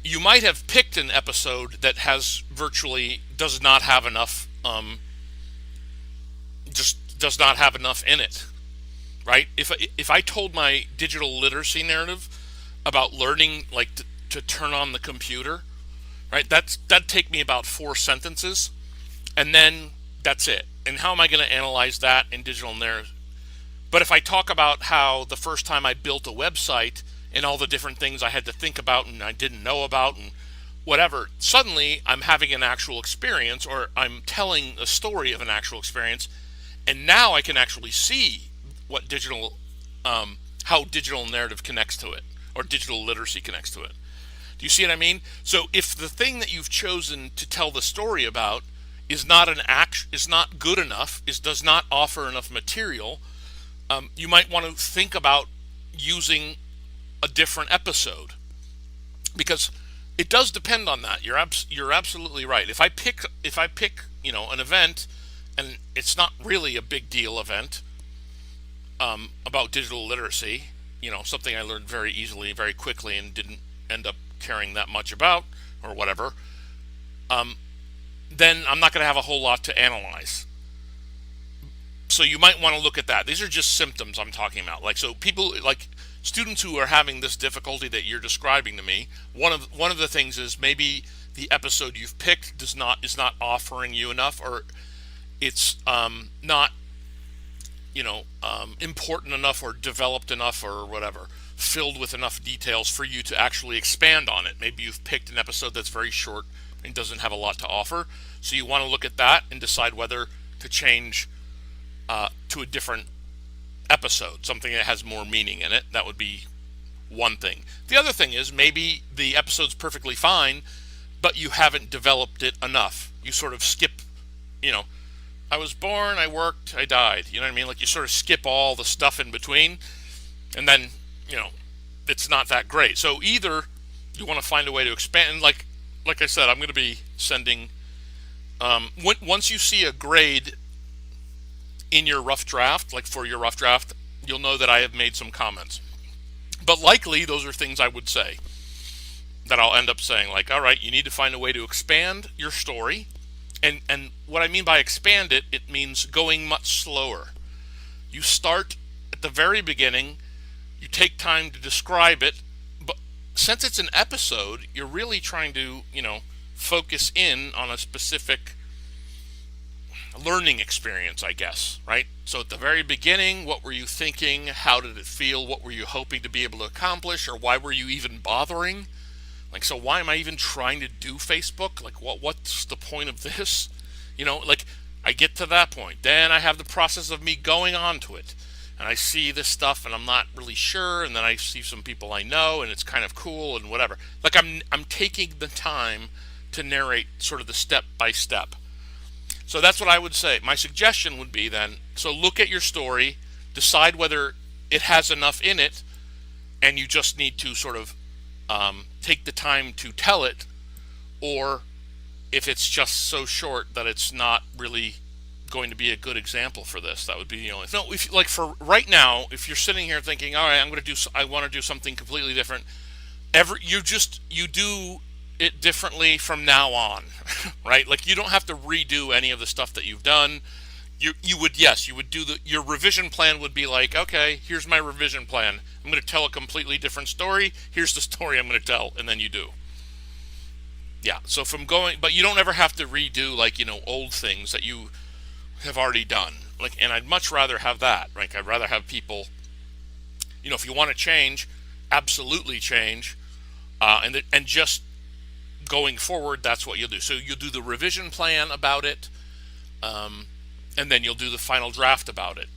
you might have picked an episode that does not have enough, just does not have enough in it, right? If I told my digital literacy narrative about learning like to turn on the computer, right? That'd take me about 4 sentences, and then that's it. And how am I going to analyze that in digital narrative? But if I talk about how the first time I built a website and all the different things I had to think about and I didn't know about and whatever, suddenly I'm having an actual experience, or I'm telling a story of an actual experience, and now I can actually see what how digital narrative connects to it, or digital literacy connects to it. Do you see what I mean? So if the thing that you've chosen to tell the story about is not good enough, does not offer enough material, you might want to think about using a different episode, because it does depend on that. You're absolutely right. If I pick an event, and it's not really a big deal event, about digital literacy, something I learned very easily, very quickly, and didn't end up caring that much about, or whatever, um, then I'm not going to have a whole lot to analyze. So you might want to look at that. These are just symptoms I'm talking about. Like, so people, like students who are having this difficulty that you're describing to me, one of the things is maybe the episode you've picked is not offering you enough, or it's not important enough, or developed enough, or whatever, filled with enough details for you to actually expand on it. Maybe you've picked an episode that's very short and doesn't have a lot to offer. So you want to look at that and decide whether to change to a different episode, something that has more meaning in it. That would be one thing. The other thing is maybe the episode's perfectly fine, but you haven't developed it enough. You sort of skip, you know, I was born, I worked, I died. You know what I mean? Like, you sort of skip all the stuff in between, and then, you know, it's not that great. So either you want to find a way to expand, and like I said, I'm going to be sending, once you see a grade in your rough draft, like for your rough draft, you'll know that I have made some comments. But likely those are things I would say, that I'll end up saying, like, all right, you need to find a way to expand your story. And what I mean by expand it, it means going much slower. You start at the very beginning, you take time to describe it, but since it's an episode, you're really trying to, focus in on a specific learning experience, I guess, right? So at the very beginning, what were you thinking? How did it feel? What were you hoping to be able to accomplish? Or why were you even bothering? Like, so why am I even trying to do Facebook? Like, what's the point of this? Like, I get to that point. Then I have the process of me going on to it. And I see this stuff and I'm not really sure, and then I see some people I know and it's kind of cool and whatever. Like, I'm taking the time to narrate sort of the step by step. So that's what I would say. My suggestion would be then, so look at your story, decide whether it has enough in it, and you just need to sort of take the time to tell it, or if it's just so short that it's not really going to be a good example for this, that would be the only. No, if, like, for right now, if you're sitting here thinking, all right, I want to do something completely different. You do it differently from now on, right? Like, you don't have to redo any of the stuff that you've done. You would do your revision plan would be like, okay, here's my revision plan. I'm going to tell a completely different story. Here's the story I'm going to tell, and then you do. Yeah. So but you don't ever have to redo, like, old things that you have already done. Like, and I'd much rather have that. Like, I'd rather have people, if you want to change, absolutely change, and just going forward, that's what you'll do. So you'll do the revision plan about it, and then you'll do the final draft about it.